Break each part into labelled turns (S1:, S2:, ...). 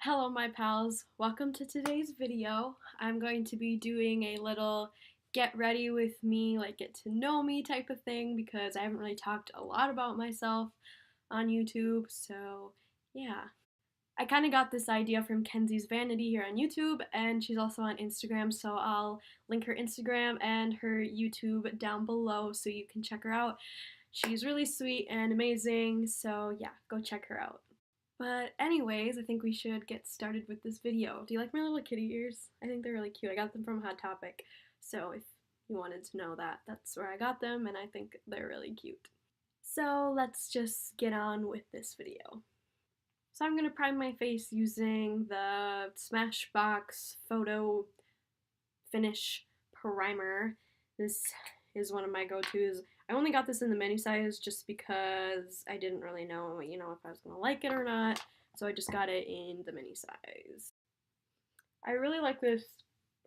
S1: Hello my pals, welcome to today's video. I'm going to be doing a little get ready with me, like get to know me type of thing because I haven't really talked a lot about myself on YouTube, so yeah. I kind of got this idea from Kenzie's Vanity here on YouTube, and she's also on Instagram, so I'll link her Instagram and her YouTube down below so you can check her out. She's really sweet and amazing, so yeah, go check her out. But anyways, I think we should get started with this video. Do you like my little kitty ears? I think they're really cute. I got them from Hot Topic. So if you wanted to know that, that's where I got them and I think they're really cute. So let's just get on with this video. So I'm going to prime my face using the Smasbox Photo Finish primer. This is one of my go-tos. I only got this in the mini size just because I didn't really know, if I was going to like it or not, so I just got it in the mini size. I really like this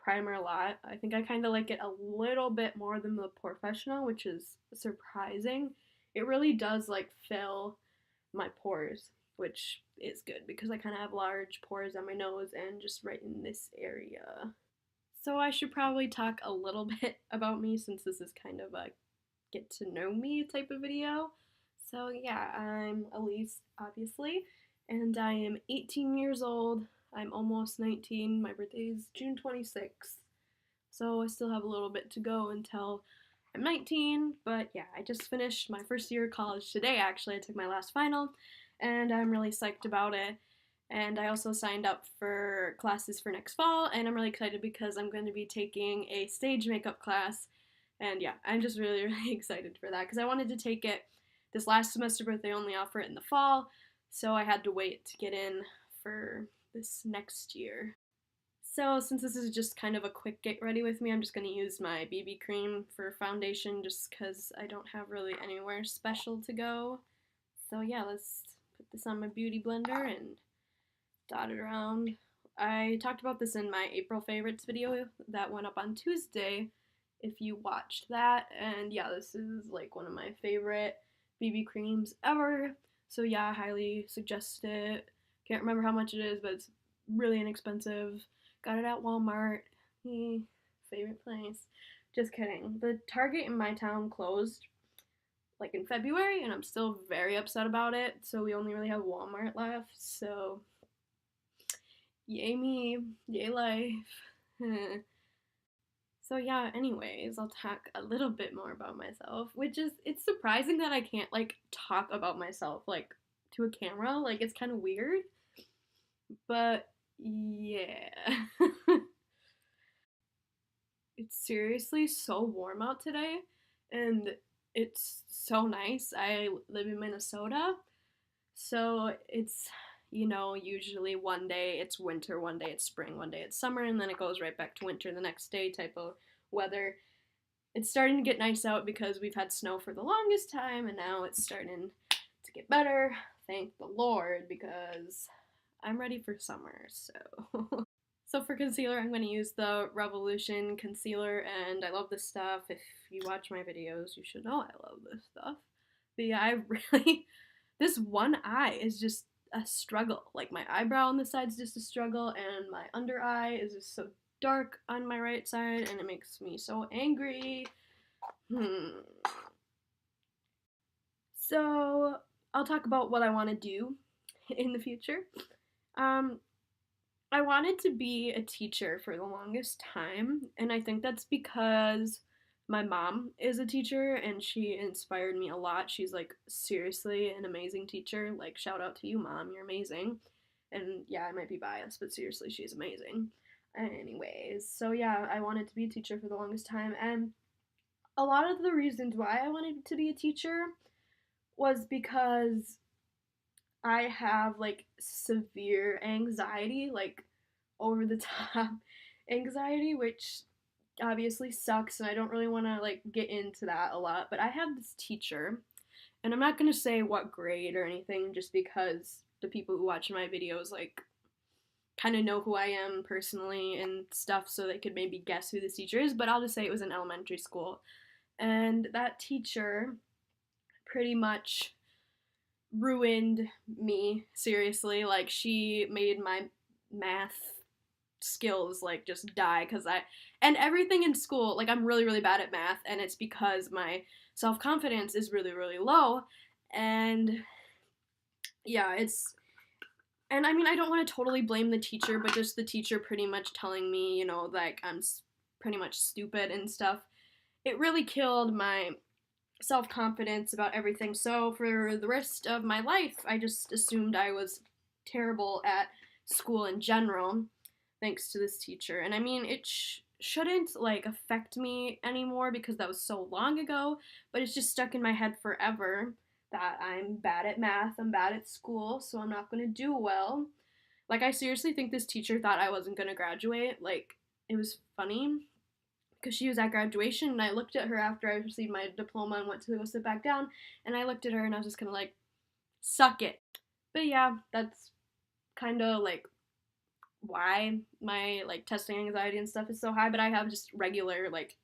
S1: primer a lot. I think I kind of like it a little bit more than the Professional, which is surprising. It really does fill my pores, which is good because I kind of have large pores on my nose and just right in this area. So I should probably talk a little bit about me since this is kind of a get to know me type of video. So yeah, I'm Elise, obviously, and I am 18 years old. I'm almost 19. My birthday is June 26th. So I still have a little bit to go until I'm 19, but yeah, I just finished my first year of college today, actually. I took my last final, and I'm really psyched about it. And I also signed up for classes for next fall, and I'm really excited because I'm going to be taking a stage makeup class. And yeah, I'm just really, really excited for that because I wanted to take it this last semester, but they only offer it in the fall, so I had to wait to get in for this next year. So since this is just kind of a quick get ready with me, I'm just going to use my BB cream for foundation just because I don't have really anywhere special to go. So yeah, let's put this on my beauty blender and dot it around. I talked about this in my April favorites video that went up on Tuesday, if you watched that, and yeah, this is one of my favorite BB creams ever, so yeah, I highly suggest it. Can't remember how much it is, but it's really inexpensive. Got it at Walmart, favorite place. Just kidding. The Target in my town closed in February, and I'm still very upset about it, so we only really have Walmart left, so yay me, yay life. So yeah, anyways, I'll talk a little bit more about myself, which is, it's surprising that I can't talk about myself to a camera. It's kind of weird. But yeah. It's seriously so warm out today and it's so nice. I live in Minnesota. So it's, usually one day it's winter, one day it's spring, one day it's summer, and then it goes right back to winter the next day type of weather. It's starting to get nice out because we've had snow for the longest time, and now it's starting to get better. Thank the Lord, because I'm ready for summer, so. So for concealer, I'm going to use the Revolution concealer, and I love this stuff. If you watch my videos, you should know I love this stuff. But yeah, I really, this one eye is just a struggle. My eyebrow on the side's just a struggle, and my under eye is just so dark on my right side, and it makes me so angry. So I'll talk about what I want to do in the future. I wanted to be a teacher for the longest time, and I think that's because my mom is a teacher and she inspired me a lot. She's seriously an amazing teacher. Shout out to you, Mom, you're amazing. And yeah, I might be biased, but seriously, she's amazing. Anyways, so yeah, I wanted to be a teacher for the longest time, and a lot of the reasons why I wanted to be a teacher was because I have severe anxiety, over the top anxiety, which obviously sucks, and I don't really want to get into that a lot, but I have this teacher, and I'm not going to say what grade or anything just because the people who watch my videos kind of know who I am personally and stuff, so they could maybe guess who this teacher is, but I'll just say it was in elementary school. And that teacher pretty much ruined me, seriously. She made my math skills like just die because and everything in school, like I'm really bad at math, and it's because my self-confidence is really low. And yeah, and I mean, I don't want to totally blame the teacher, but just the teacher pretty much telling me, you know, like I'm pretty much stupid and stuff, it really killed my self-confidence about everything. So for the rest of my life, I just assumed I was terrible at school in general, thanks to this teacher. And I mean, it shouldn't like affect me anymore because that was so long ago, but it's just stuck in my head forever that I'm bad at math, I'm bad at school, so I'm not gonna do well. Like, I seriously think this teacher thought I wasn't gonna graduate. Like, it was funny because she was at graduation, and I looked at her after I received my diploma and went to go sit back down, and I looked at her and I was just kind of like, suck it. But yeah, that's kind of like why my like testing anxiety and stuff is so high, but I have just regular like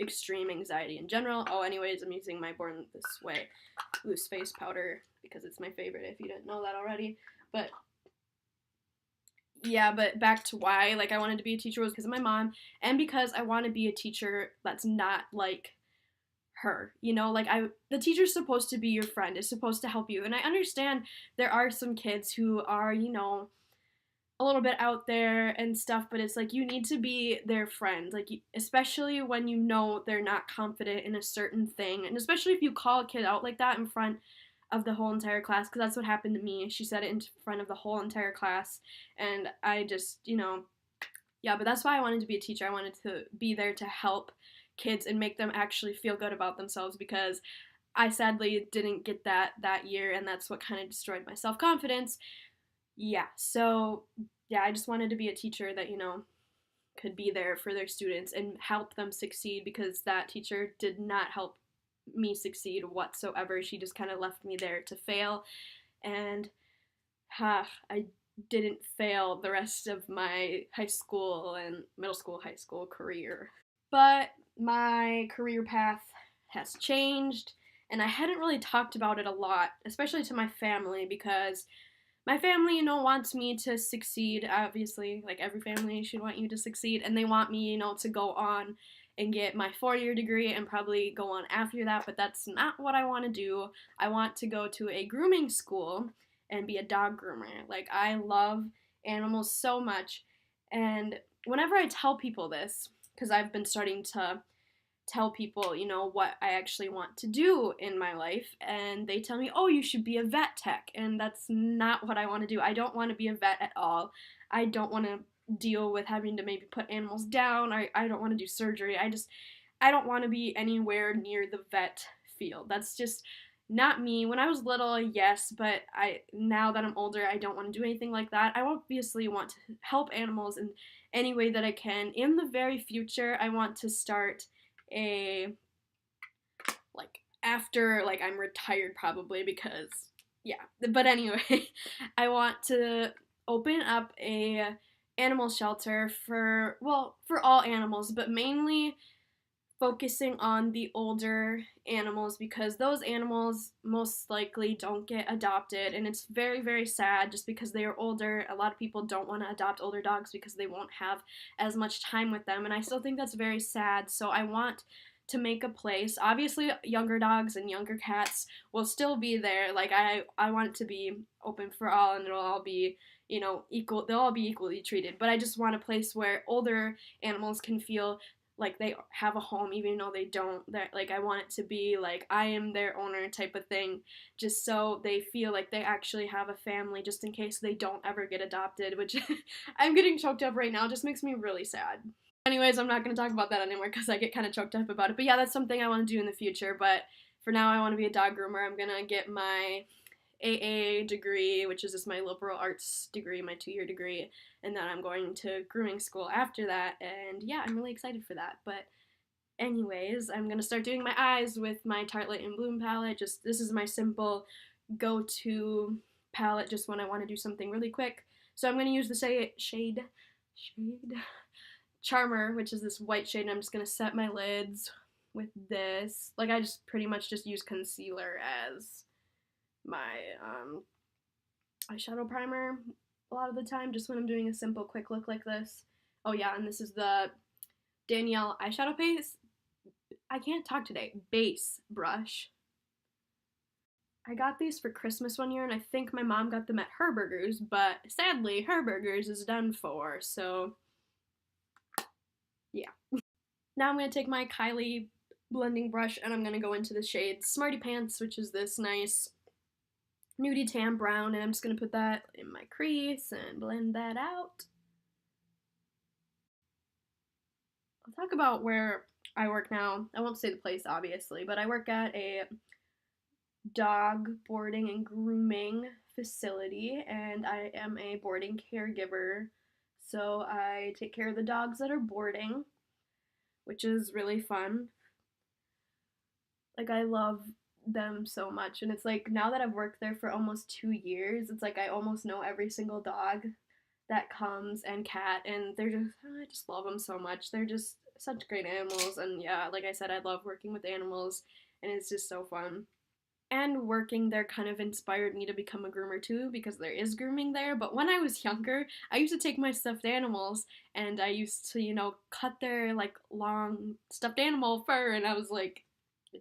S1: extreme anxiety in general. Oh, anyways, I'm using my Born This Way loose face powder because it's my favorite, if you didn't know that already. But yeah, but back to why like I wanted to be a teacher was because of my mom, and because I want to be a teacher that's not like her, you know, like the teacher's supposed to be your friend, is supposed to help you. And I understand there are some kids who are, you know, a little bit out there and stuff, but it's like you need to be their friend, like especially when you know they're not confident in a certain thing, and especially if you call a kid out like that in front of the whole entire class, because that's what happened to me. She said it in front of the whole entire class, and I just, you know, yeah, but that's why I wanted to be a teacher. I wanted to be there to help kids and make them actually feel good about themselves, because I sadly didn't get that year, and that's what kind of destroyed my self-confidence. Yeah, so yeah, I just wanted to be a teacher that, you know, could be there for their students and help them succeed, because that teacher did not help me succeed whatsoever. She just kind of left me there to fail, and I didn't fail the rest of my high school and middle school, high school career. But my career path has changed, and I hadn't really talked about it a lot, especially to my family, because my family, you know, wants me to succeed, obviously, like every family should want you to succeed, and they want me, you know, to go on and get my 4-year degree and probably go on after that, but that's not what I want to do. I want to go to a grooming school and be a dog groomer. Like, I love animals so much, and whenever I tell people this, because I've been starting to tell people, you know, what I actually want to do in my life, and they tell me, oh, you should be a vet tech, and that's not what I want to do. I don't want to be a vet at all. I don't want to deal with having to maybe put animals down. I don't want to do surgery. I don't want to be anywhere near the vet field. That's just not me. When I was little, yes, but now that I'm older, I don't want to do anything like that. I obviously want to help animals in any way that I can. In the very future, I want to start like after like I'm retired, probably, because yeah, but anyway, I want to open up a animal shelter for all animals, but mainly focusing on the older animals, because those animals most likely don't get adopted, and it's very sad just because they are older. A lot of people don't want to adopt older dogs because they won't have as much time with them, and I still think that's very sad. So I want to make a place. Obviously, younger dogs and younger cats will still be there. Like, I want it to be open for all, and it'll all be, you know, equal. They'll all be equally treated, but I just want a place where older animals can feel like they have a home, even though they don't. That, like, I want it to be like I am their owner type of thing, just so they feel like they actually have a family, just in case they don't ever get adopted, which I'm getting choked up right now. It just makes me really sad. Anyways, I'm not going to talk about that anymore because I get kind of choked up about it. But yeah, that's something I want to do in the future. But for now, I want to be a dog groomer. I'm going to get my AA degree, which is just my liberal arts degree, my 2-year degree, and then I'm going to grooming school after that, and yeah, I'm really excited for that. But anyways, I'm gonna start doing my eyes with my Tartelette In Bloom palette. Just, this is my simple go-to palette just when I want to do something really quick. So I'm gonna use the shade Charmer, which is this white shade, and I'm just gonna set my lids with this. Like, I just pretty much just use concealer as my eyeshadow primer, a lot of the time, just when I'm doing a simple quick look like this. Oh yeah, and this is the Danielle eyeshadow base. I can't talk today. Base brush. I got these for Christmas one year, and I think my mom got them at Herberger's, but sadly, Herberger's is done for, so yeah. Now I'm going to take my Kylie blending brush, and I'm going to go into the shade Smarty Pants, which is this nice nudie tan brown, and I'm just going to put that in my crease and blend that out. I'll talk about where I work now. I won't say the place, obviously, but I work at a dog boarding and grooming facility, and I am a boarding caregiver. So I take care of the dogs that are boarding, which is really fun. Like, I love them so much, and it's like now that I've worked there for almost 2 years, it's like I almost know every single dog that comes and cat, and I just love them so much. They're just such great animals, and yeah, like I said, I love working with animals, and it's just so fun. And working there kind of inspired me to become a groomer too, because there is grooming there. But when I was younger, I used to take my stuffed animals and I used to, cut their like long stuffed animal fur, and I was like,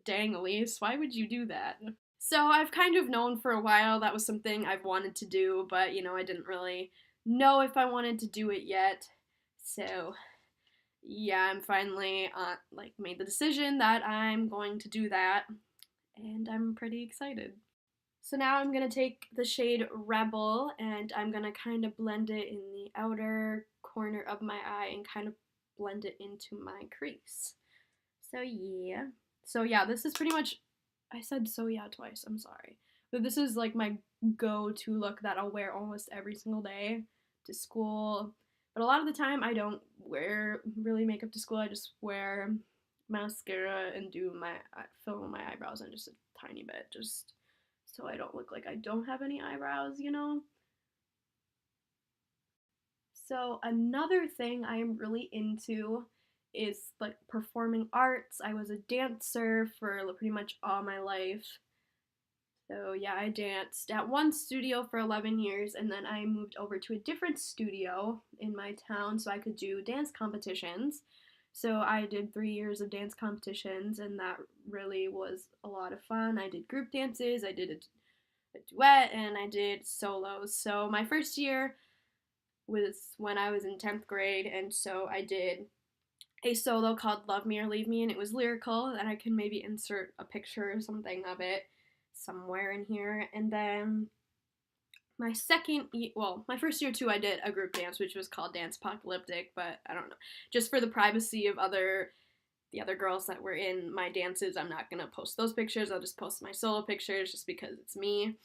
S1: dang, Elise, why would you do that? So I've kind of known for a while that was something I've wanted to do, but I didn't really know if I wanted to do it yet. So yeah, I'm finally made the decision that I'm going to do that, and I'm pretty excited. So now I'm going to take the shade Rebel, and I'm going to kind of blend it in the outer corner of my eye and kind of blend it into my crease. So yeah, this is pretty much, I said so yeah twice, I'm sorry. But this is like my go-to look that I'll wear almost every single day to school. But a lot of the time I don't wear really makeup to school. I just wear mascara and fill in my eyebrows and just a tiny bit, just so I don't look like I don't have any eyebrows. So another thing I am really into is like performing arts. I was a dancer for pretty much all my life. So yeah, I danced at one studio for 11 years, and then I moved over to a different studio in my town so I could do dance competitions. So I did 3 years of dance competitions, and that really was a lot of fun. I did group dances, I did a duet, and I did solos. So my first year was when I was in 10th grade, and so I did a solo called Love Me or Leave Me, and it was lyrical, and I can maybe insert a picture or something of it somewhere in here. And then my first year too, I did a group dance, which was called Dance Apocalyptic, but I don't know. Just for the privacy of the other girls that were in my dances, I'm not gonna post those pictures. I'll just post my solo pictures just because it's me.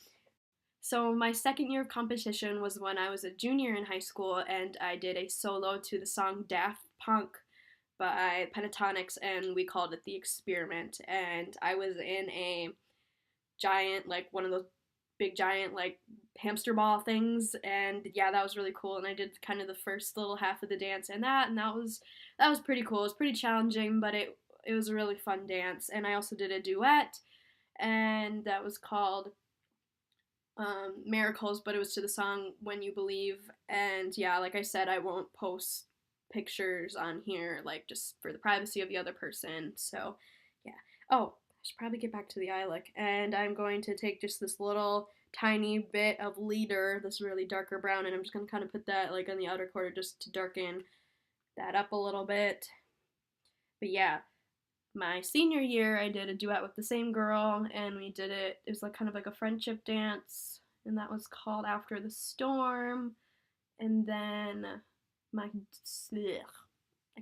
S1: So my second year of competition was when I was a junior in high school, and I did a solo to the song Daft Punk by Pentatonics, and we called it The Experiment. And I was in a giant, like one of those big giant like hamster ball things, and yeah, that was really cool. And I did kind of the first little half of the dance and that was pretty cool. It was pretty challenging, but it was a really fun dance. And I also did a duet, and that was called Miracles, but it was to the song When You Believe. And yeah, like I said, I won't post pictures on here, like just for the privacy of the other person. So yeah. Oh, I should probably get back to the eye look. And I'm going to take just this little tiny bit of leader, this really darker brown, and I'm just going to kind of put that like on the outer corner just to darken that up a little bit. But yeah, my senior year, I did a duet with the same girl, and it was like kind of like a friendship dance, and that was called After the Storm. And then I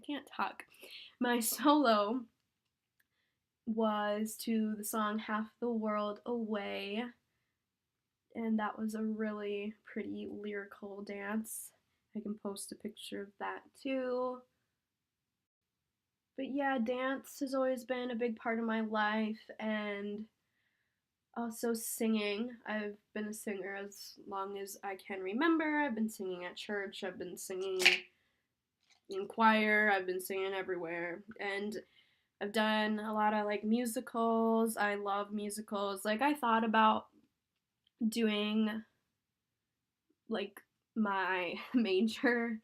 S1: can't talk. My solo was to the song Half the World Away, and that was a really pretty lyrical dance. I can post a picture of that too. But yeah, dance has always been a big part of my life, and also singing. I've been a singer as long as I can remember. I've been singing at church, I've been singing in choir, I've been singing everywhere, and I've done a lot of like musicals. I love musicals. Like I thought about doing like my major,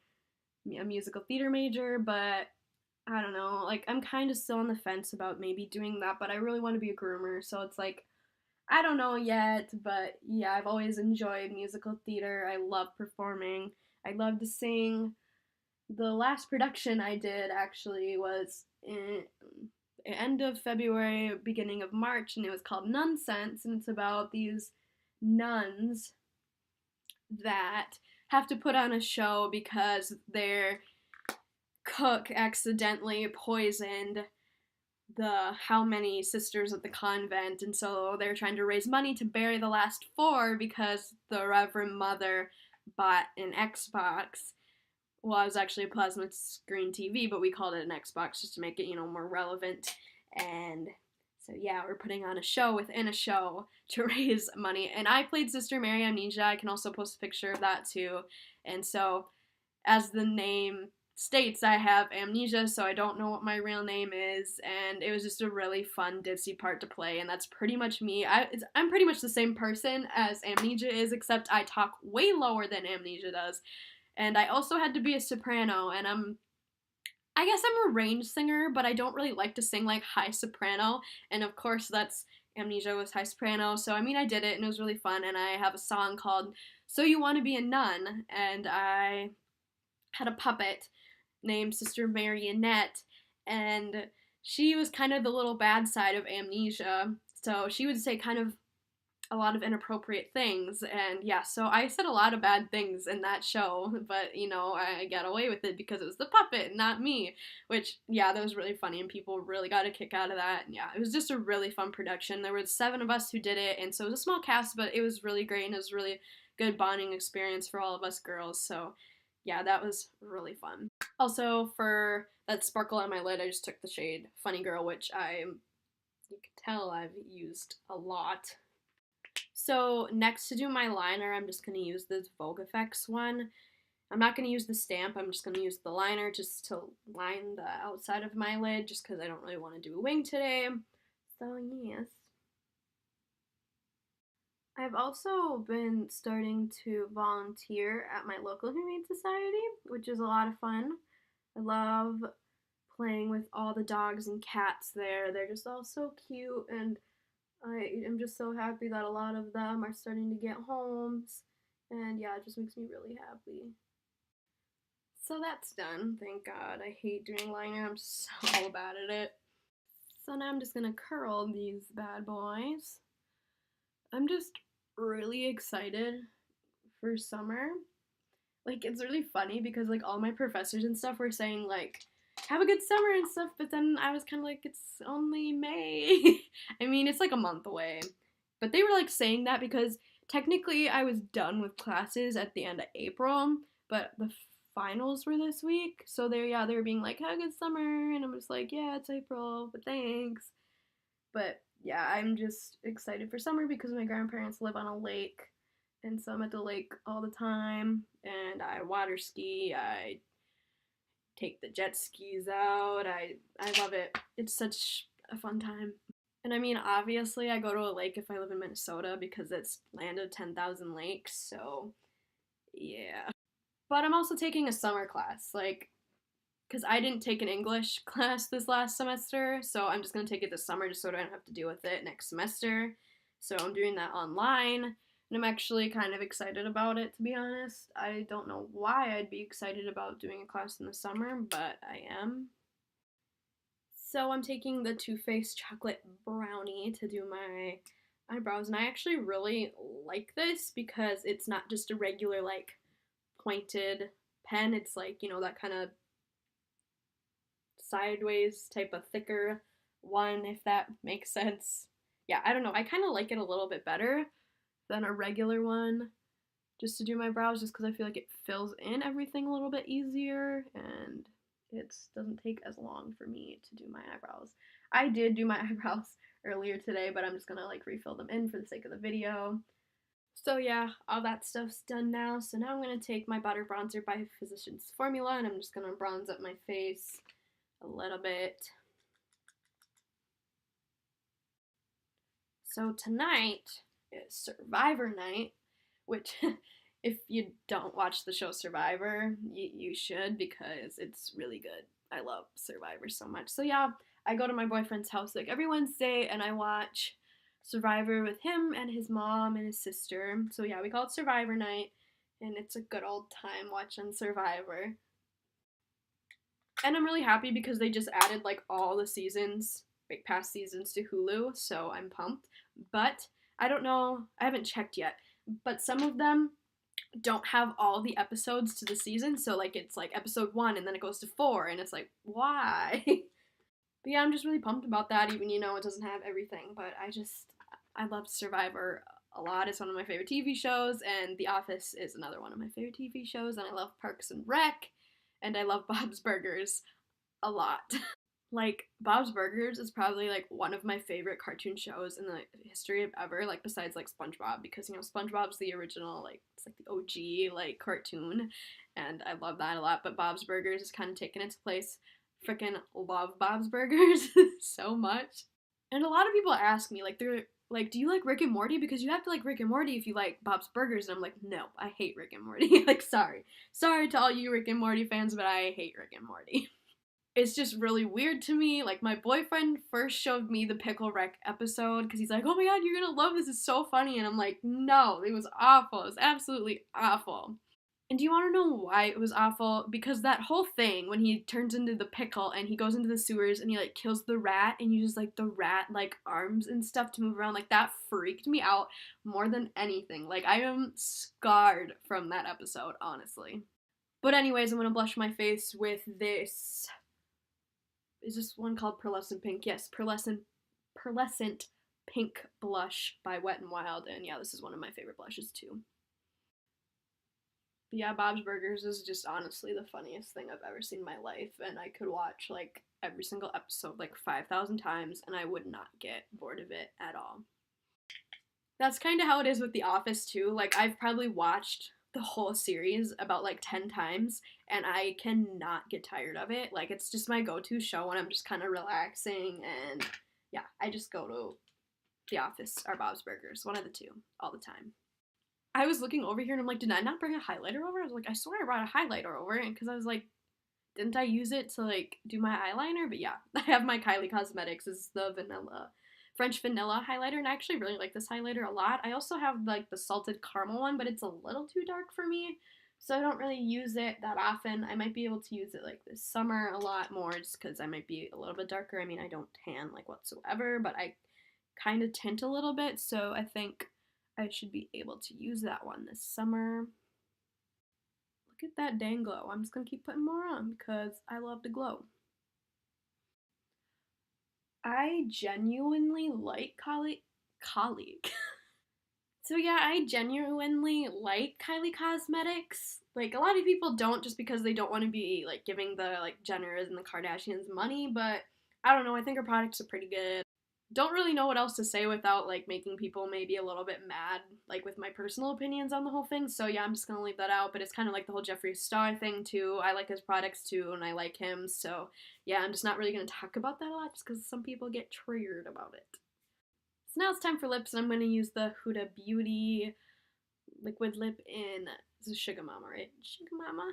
S1: a musical theater major, but I don't know, like I'm kind of still on the fence about maybe doing that, but I really want to be a groomer, so it's like I don't know yet, but yeah, I've always enjoyed musical theater. I love performing. I love to sing. The last production I did actually was in end of February, beginning of March, and it was called Nonsense, and it's about these nuns that have to put on a show because their cook accidentally poisoned the how many sisters of the convent, and so they're trying to raise money to bury the last four because the Reverend Mother bought an Xbox. Well, it was actually a plasma screen TV, but we called it an Xbox just to make it, more relevant. And so yeah, we're putting on a show within a show to raise money. And I played Sister Mary Amnesia. I can also post a picture of that too. And so, as the name states, I have amnesia, so I don't know what my real name is, and it was just a really fun ditzy part to play, and that's pretty much me. I'm pretty much the same person as Amnesia is, except I talk way lower than Amnesia does, and I also had to be a soprano, and I guess I'm a range singer, but I don't really like to sing like high soprano, and of course that's Amnesia was high soprano, so I mean I did it, and it was really fun, and I have a song called So You Want to Be a Nun, and I had a puppet named Sister Marionette, and she was kind of the little bad side of Amnesia. So she would say kind of a lot of inappropriate things, and yeah, so I said a lot of bad things in that show, but I got away with it because it was the puppet, not me, which, yeah, that was really funny, and people really got a kick out of that, and yeah, it was just a really fun production. There were 7 of us who did it, and so it was a small cast, but it was really great, and it was really good bonding experience for all of us girls, so yeah, that was really fun. Also, for that sparkle on my lid, I just took the shade Funny Girl, which you can tell I've used a lot. So next to do my liner, I'm just going to use this Vogue Effects one. I'm not going to use the stamp, I'm just going to use the liner just to line the outside of my lid, just because I don't really want to do a wing today. So yes. I've also been starting to volunteer at my local Humane Society, which is a lot of fun. I love playing with all the dogs and cats there. They're just all so cute, and I am just so happy that a lot of them are starting to get homes, and yeah, it just makes me really happy. So that's done, thank God. I hate doing liner, I'm so bad at it. So now I'm just gonna curl these bad boys. I'm just really excited for summer. Like, it's really funny because like all my professors and stuff were saying like have a good summer and stuff, but then I was kind of like, it's only May. I mean, it's like a month away, but they were like saying that because technically I was done with classes at the end of April, but the finals were this week, so they were being like, have a good summer, and I'm just like, yeah, it's April, but thanks. But yeah, I'm just excited for summer because my grandparents live on a lake, and so I'm at the lake all the time, and I water ski, I take the jet skis out, I love it. It's such a fun time. And I mean, obviously, I go to a lake if I live in Minnesota because it's land of 10,000 lakes, so yeah. But I'm also taking a summer class, like, because I didn't take an English class this last semester, so I'm just going to take it this summer just so I don't have to deal with it next semester. So I'm doing that online, and I'm actually kind of excited about it, to be honest. I don't know why I'd be excited about doing a class in the summer, but I am. So I'm taking the Too Faced Chocolate Brownie to do my eyebrows, and I actually really like this because it's not just a regular, like, pointed pen. It's like, that kind of sideways type of thicker one, if that makes sense. Yeah, I don't know. I kind of like it a little bit better than a regular one just to do my brows, just because I feel like it fills in everything a little bit easier and it doesn't take as long for me to do my eyebrows. I did do my eyebrows earlier today, but I'm just gonna like refill them in for the sake of the video. So yeah, all that stuff's done now. So now I'm gonna take my Butter Bronzer by Physicians Formula, and I'm just gonna bronze up my face a little bit. So tonight is Survivor night, which If you don't watch the show Survivor, you should because it's really good. I love Survivor so much. So yeah, I go to my boyfriend's house like every Wednesday and I watch Survivor with him and his mom and his sister. So yeah, we call it Survivor night and it's a good old time watching Survivor. And I'm really happy because they just added like all the seasons, like past seasons to Hulu, so I'm pumped. But I don't know, I haven't checked yet, but some of them don't have all the episodes to the season, so like it's like episode 1 and then it goes to 4 and it's like, why? But yeah, I'm just really pumped about that, even it doesn't have everything, but I love Survivor a lot. It's one of my favorite TV shows, and The Office is another one of my favorite TV shows, and I love Parks and Rec, and I love Bob's Burgers a lot. Like, Bob's Burgers is probably, like, one of my favorite cartoon shows in the history of ever, like, besides, like, SpongeBob, because, SpongeBob's the original, like, it's, like, the OG, like, cartoon, and I love that a lot, but Bob's Burgers is kind of taking its place. Freaking love Bob's Burgers so much. And a lot of people ask me, like, they're like, do you like Rick and Morty? Because you have to like Rick and Morty if you like Bob's Burgers. And I'm like, no, I hate Rick and Morty. Like, sorry. Sorry to all you Rick and Morty fans, but I hate Rick and Morty. It's just really weird to me. Like, my boyfriend first showed me the Pickle Rick episode because he's like, oh my god, you're gonna love this. It's so funny. And I'm like, no, it was awful. It was absolutely awful. And do you want to know why it was awful? Because that whole thing, when he turns into the pickle and he goes into the sewers and he, like, kills the rat and uses, like, the rat, like, arms and stuff to move around, like, that freaked me out more than anything. Like, I am scarred from that episode, honestly. But anyways, I'm gonna blush my face with this. Is this one called Pearlescent Pink? Yes, Pearlescent Pink blush by Wet n Wild. And yeah, this is one of my favorite blushes, too. But yeah, Bob's Burgers is just honestly the funniest thing I've ever seen in my life, and I could watch like every single episode like 5,000 times and I would not get bored of it at all. That's kind of how it is with The Office too. Like, I've probably watched the whole series about like 10 times and I cannot get tired of it. Like, it's just my go-to show when I'm just kind of relaxing, and yeah, I just go to The Office or Bob's Burgers, one of the two, all the time. I was looking over here and I'm like, did I not bring a highlighter over? I was like, I swear I brought a highlighter over, and because I was like, didn't I use it to like do my eyeliner? But yeah, I have my Kylie Cosmetics. This is the French vanilla highlighter, and I actually really like this highlighter a lot. I also have like the salted caramel one, but it's a little too dark for me, so I don't really use it that often. I might be able to use it like this summer a lot more just because I might be a little bit darker. I mean, I don't tan like whatsoever, but I kind of tint a little bit, so I think I should be able to use that one this summer. Look at that dang glow. I'm just going to keep putting more on because I love to glow. I genuinely like Kylie. So yeah, I genuinely like Kylie Cosmetics. Like, a lot of people don't just because they don't want to be like giving the like Jenners and the Kardashians money, but I don't know, I think her products are pretty good. Don't really know what else to say without like making people maybe a little bit mad, like with my personal opinions on the whole thing. So yeah, I'm just gonna leave that out. But it's kind of like the whole Jeffree Star thing too. I like his products too, and I like him. So yeah, I'm just not really gonna talk about that a lot, just because some people get triggered about it. So now it's time for lips, and I'm gonna use the Huda Beauty liquid lip in, this is Sugar Mama, right? Sugar Mama?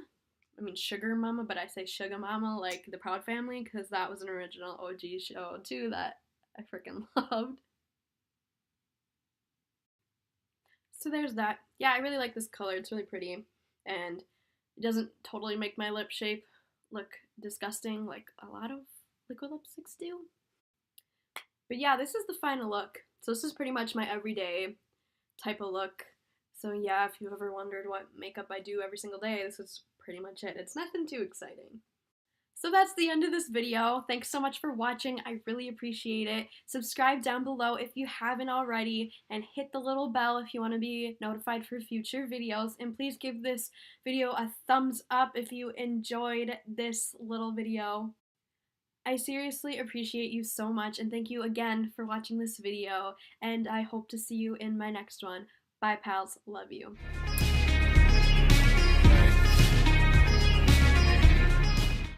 S1: I mean Sugar Mama, but I say Sugar Mama like the Proud Family because that was an original OG show too that I freaking loved. So there's that. Yeah, I really like this color. It's really pretty. And it doesn't totally make my lip shape look disgusting like a lot of liquid lipsticks do. But yeah, this is the final look. So this is pretty much my everyday type of look. So yeah, if you've ever wondered what makeup I do every single day, this is pretty much it. It's nothing too exciting. So that's the end of this video. Thanks so much for watching. I really appreciate it. Subscribe down below if you haven't already, and hit the little bell if you want to be notified for future videos. And please give this video a thumbs up if you enjoyed this little video. I seriously appreciate you so much, and thank you again for watching this video, and I hope to see you in my next one. Bye, pals. Love you.